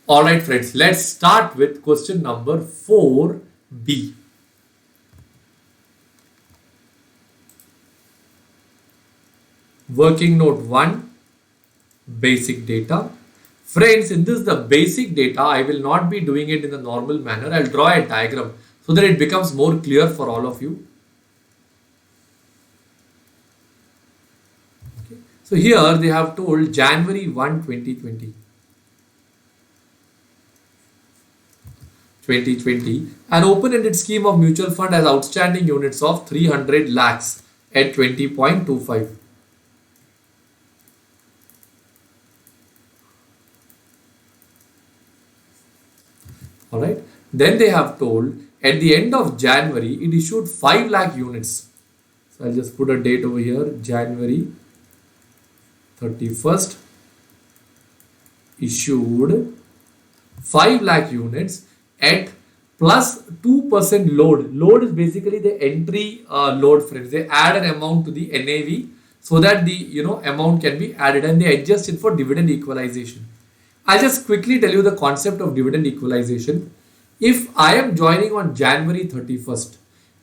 Alright friends, let's start with question number 4B. Working note 1, basic data. Friends, in this the basic data, I will not be doing it in the normal manner. I'll draw a diagram so that it becomes more clear for all of you. Okay. So here they have told January 1, 2020. 2020, an open-ended scheme of mutual fund has outstanding units of 300 lakhs at 20.25. Alright, then they have told at the end of January it issued 5 lakh units. So I'll just put a date over here, January 31st, issued 5 lakh units at plus 2% load. Load is basically the entry load, friends. They add an amount to the NAV so that the amount can be added, and they adjust it for dividend equalization. I'll just quickly tell you the concept of dividend equalization. If I am joining on January 31st,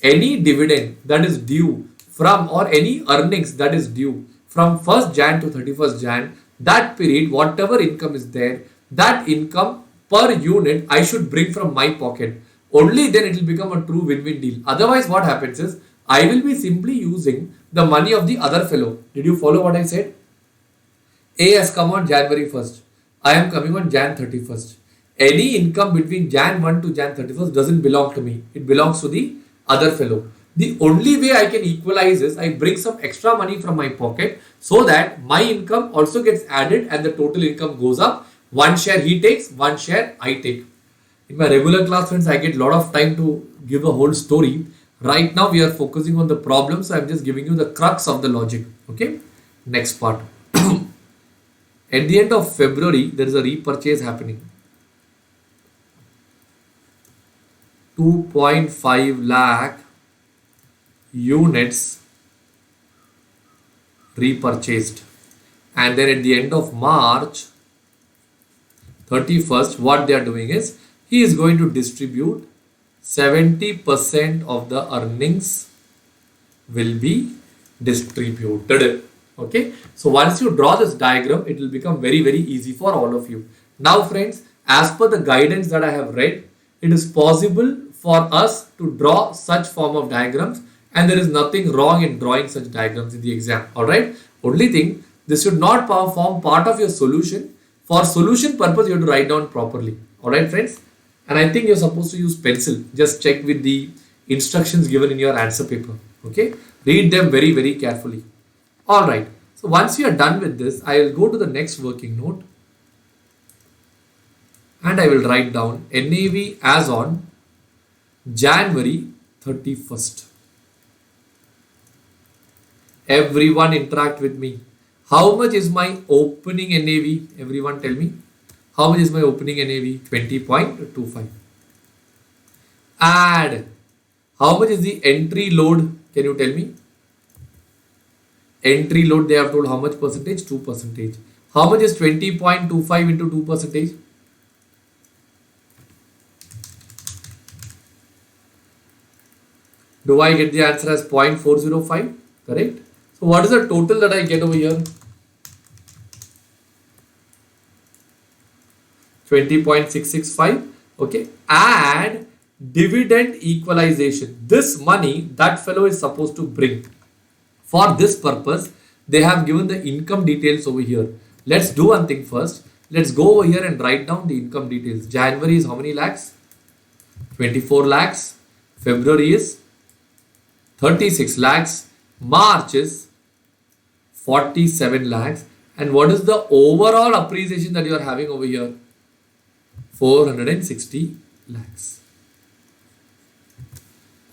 any dividend that is due from, or any earnings that is due from 1st Jan to 31st Jan, that period, whatever income is there, that income per unit I should bring from my pocket. Only then it will become a true win-win deal. Otherwise what happens is, I will be simply using the money of the other fellow. Did you follow what I said? A has come on January 1st. I am coming on Jan 31st. Any income between Jan 1 to Jan 31st doesn't belong to me. It belongs to the other fellow. The only way I can equalize is I bring some extra money from my pocket so that my income also gets added and the total income goes up. One share he takes, one share I take. In my regular class, friends, I get a lot of time to give a whole story. Right now we are focusing on the problem, so I'm just giving you the crux of the logic. Okay, next part. At the end of February, there is a repurchase happening. 2.5 lakh units repurchased. And then at the end of March 31st, what they are doing is, he is going to distribute 70% of the earnings will be distributed. Okay, so once you draw this diagram, it will become very easy for all of you. Now friends, as per the guidance that I have read, it is possible for us to draw such form of diagrams, and there is nothing wrong in drawing such diagrams in the exam. Alright, only thing, this should not form part of your solution. For solution purpose, you have to write down properly. Alright friends, and I think you're supposed to use pencil. Just check with the instructions given in your answer paper. Okay, read them very carefully. Alright, so once you are done with this, I will go to the next working note and I will write down NAV as on January 31st. Everyone interact with me. How much is my opening NAV? Everyone tell me. How much is my opening NAV? 20.25. Add. How much is the entry load? Can you tell me? Entry load, they have told how much percentage? 2%. How much is 20.25 into 2%? Do I get the answer as 0.405? Correct. So what is the total that I get over here? 20.665. Okay. Add dividend equalization. This money that fellow is supposed to bring. For this purpose, they have given the income details over here. Let's do one thing first. Let's go over here and write down the income details. January is how many lakhs? 24 lakhs. February is 36 lakhs. March is 47 lakhs. And what is the overall appreciation that you are having over here? 460 lakhs.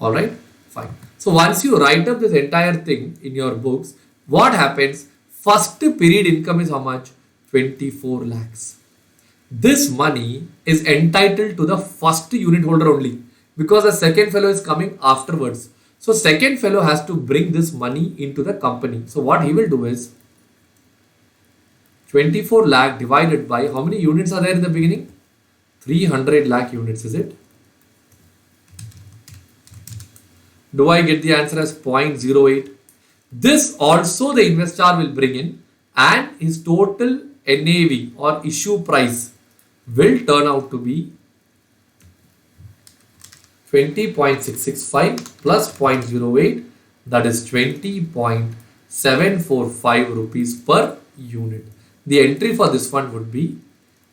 Alright, fine. So once you write up this entire thing in your books, what happens? First period income is how much? 24 lakhs. This money is entitled to the first unit holder only, because the second fellow is coming afterwards. So second fellow has to bring this money into the company. So what he will do is 24 lakh divided by how many units are there in the beginning? 300 lakh units, is it? Do I get the answer as 0.08? This also the investor will bring in, and his total NAV or issue price will turn out to be 20.665 plus 0.08, that is 20.745 rupees per unit. The entry for this one would be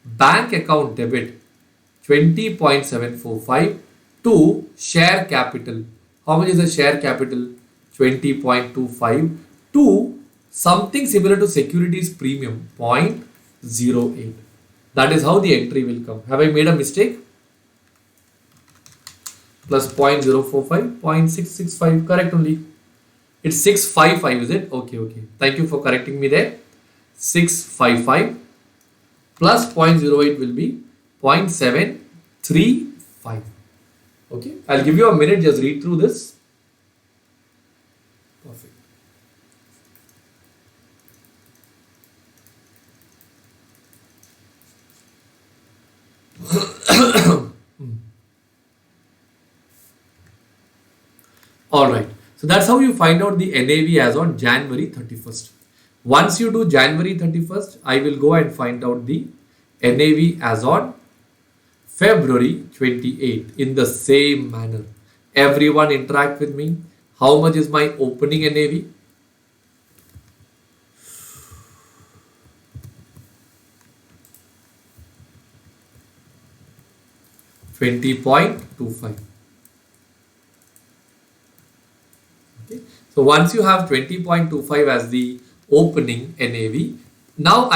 bank account debit 20.745 to share capital. How much is the share capital? 20.25 to something similar to securities premium 0.08. That is how the entry will come. Have I made a mistake? Plus 0.045, 0.665, correct only. It's 655, is it? Okay, okay. Thank you for correcting me there. 655 plus 0.08 will be 0.735. Okay, I'll give you a minute, just read through this. Perfect. Alright, so that's how you find out the NAV as on January 31st. Once you do January 31st, I will go and find out the NAV as on February 28th in the same manner. Everyone interact with me. How much is my opening NAV? $20.25. Okay. So once you have 20.25 as the opening NAV, now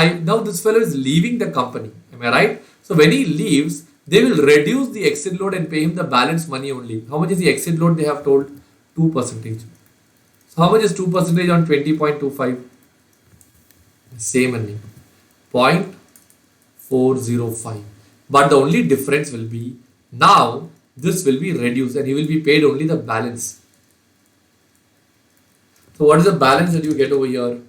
this fellow is leaving the company. Am I right? So when he leaves, they will reduce the exit load and pay him the balance money only. How much is the exit load? They have told 2%. So how much is 2% on 20.25? Same only, 0.405. But the only difference will be now this will be reduced and he will be paid only the balance. So what is the balance that you get over here?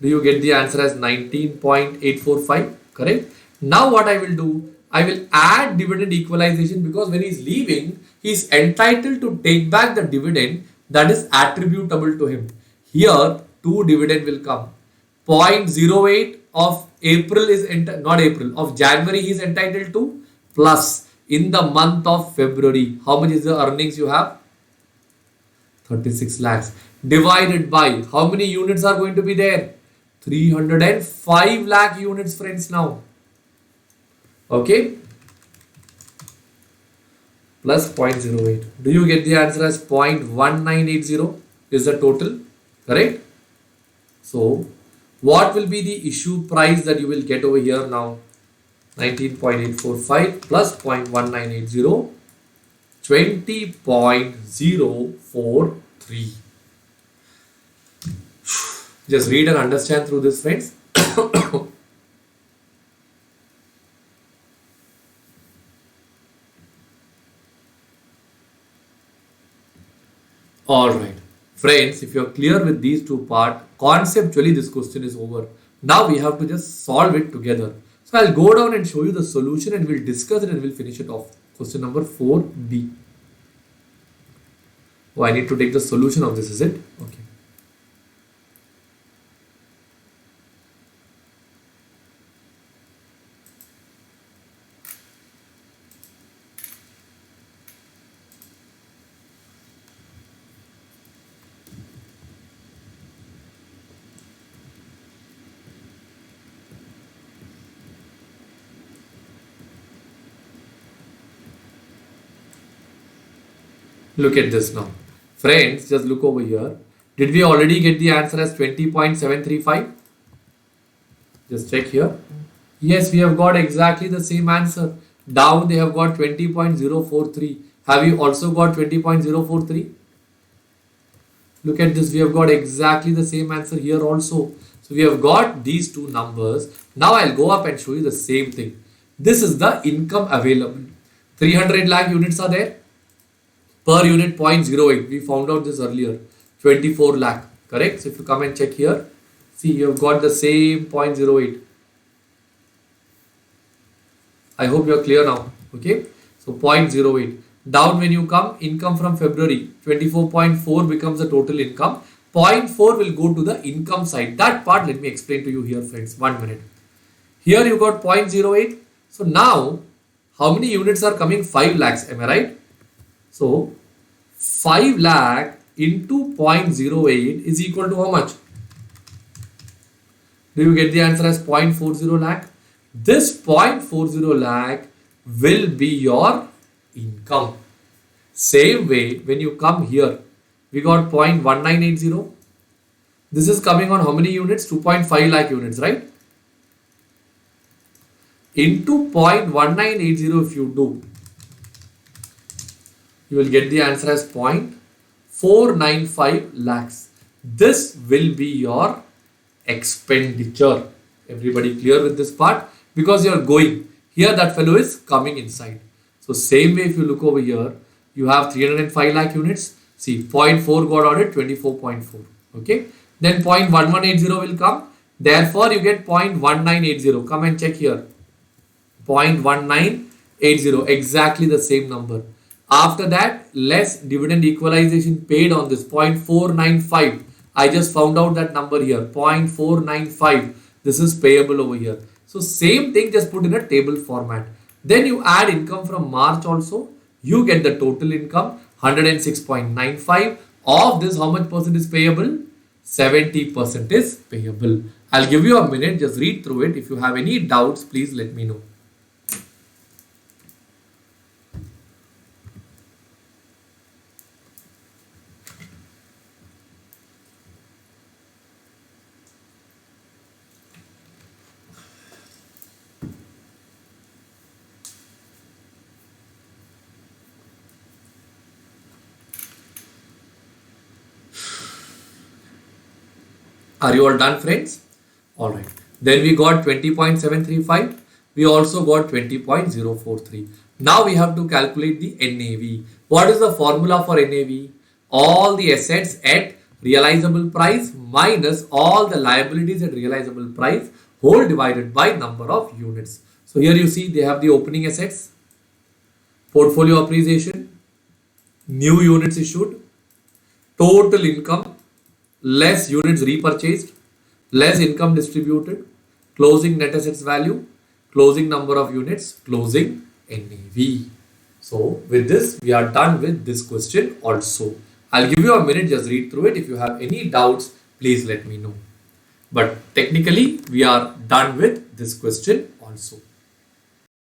Do you get the answer as 19.845? Correct. Now what I will do, I will add dividend equalization, because when he is leaving, he is entitled to take back the dividend that is attributable to him. Here, 2 dividend will come. 0.08 of April is of January he is entitled to, plus in the month of February, how much is the earnings you have? 36 lakhs divided by how many units are going to be there? 305 lakh units, friends. Now, okay, plus 0.08. Do you get the answer as 0.1980 is the total? Correct. So what will be the issue price that you will get over here now? 19.845 plus 0.1980, 20.043. Just read and understand through this, friends. Alright, friends, if you are clear with these two parts, conceptually this question is over. Now we have to just solve it together. So I'll go down and show you the solution and we'll discuss it and we'll finish it off. Question number 4B. Oh, I need to take the solution of this, is it? Okay. Look at this now. Friends, just look over here. Did we already get the answer as 20.735? Just check here. Yes, we have got exactly the same answer. Down they have got 20.043. Have you also got 20.043? Look at this. We have got exactly the same answer here also. So we have got these two numbers. Now I'll go up and show you the same thing. This is the income available. 300 lakh units are there. Per unit 0.08. We found out this earlier. 24 lakh. Correct? So if you come and check here, see you have got the same 0.08. I hope you are clear now. Okay. So 0.08. Down when you come, income from February, 24.4 becomes the total income. 0.4 will go to the income side. That part let me explain to you here, friends. 1 minute. Here you got 0.08. So now, how many units are coming? 5 lakhs. Am I right? So 5 lakh into 0.08 is equal to how much? Do you get the answer as 0.40 lakh? This 0.40 lakh will be your income. Same way, when you come here, we got 0.1980. This is coming on how many units? 2.5 lakh units, right? Into 0.1980 if you do, you will get the answer as 0.495 lakhs. This will be your expenditure. Everybody clear with this part? Because you are going here, that fellow is coming inside. So same way, if you look over here, you have 305 lakh units. See, 0.4 got added, 24.4. Okay. Then 0.1180 will come. Therefore, you get 0.1980. Come and check here. 0.1980, exactly the same number. After that, less dividend equalization paid on this 0.495. I just found out that number here, 0.495. This is payable over here. So same thing, just put in a table format. Then you add income from March also. You get the total income, 106.95. Of this, how much percent is payable? 70% is payable. I'll give you a minute, just read through it. If you have any doubts, please let me know. Are you all done, friends? Alright. Then we got 20.735. We also got 20.043. Now we have to calculate the NAV. What is the formula for NAV? All the assets at realizable price minus all the liabilities at realizable price whole divided by number of units. So here you see they have the opening assets, portfolio appreciation, new units issued, total income, less units repurchased, less income distributed, closing net assets value, closing number of units, closing NAV. So with this, we are done with this question also. I'll give you a minute, just read through it. If you have any doubts, please let me know. But technically, we are done with this question also.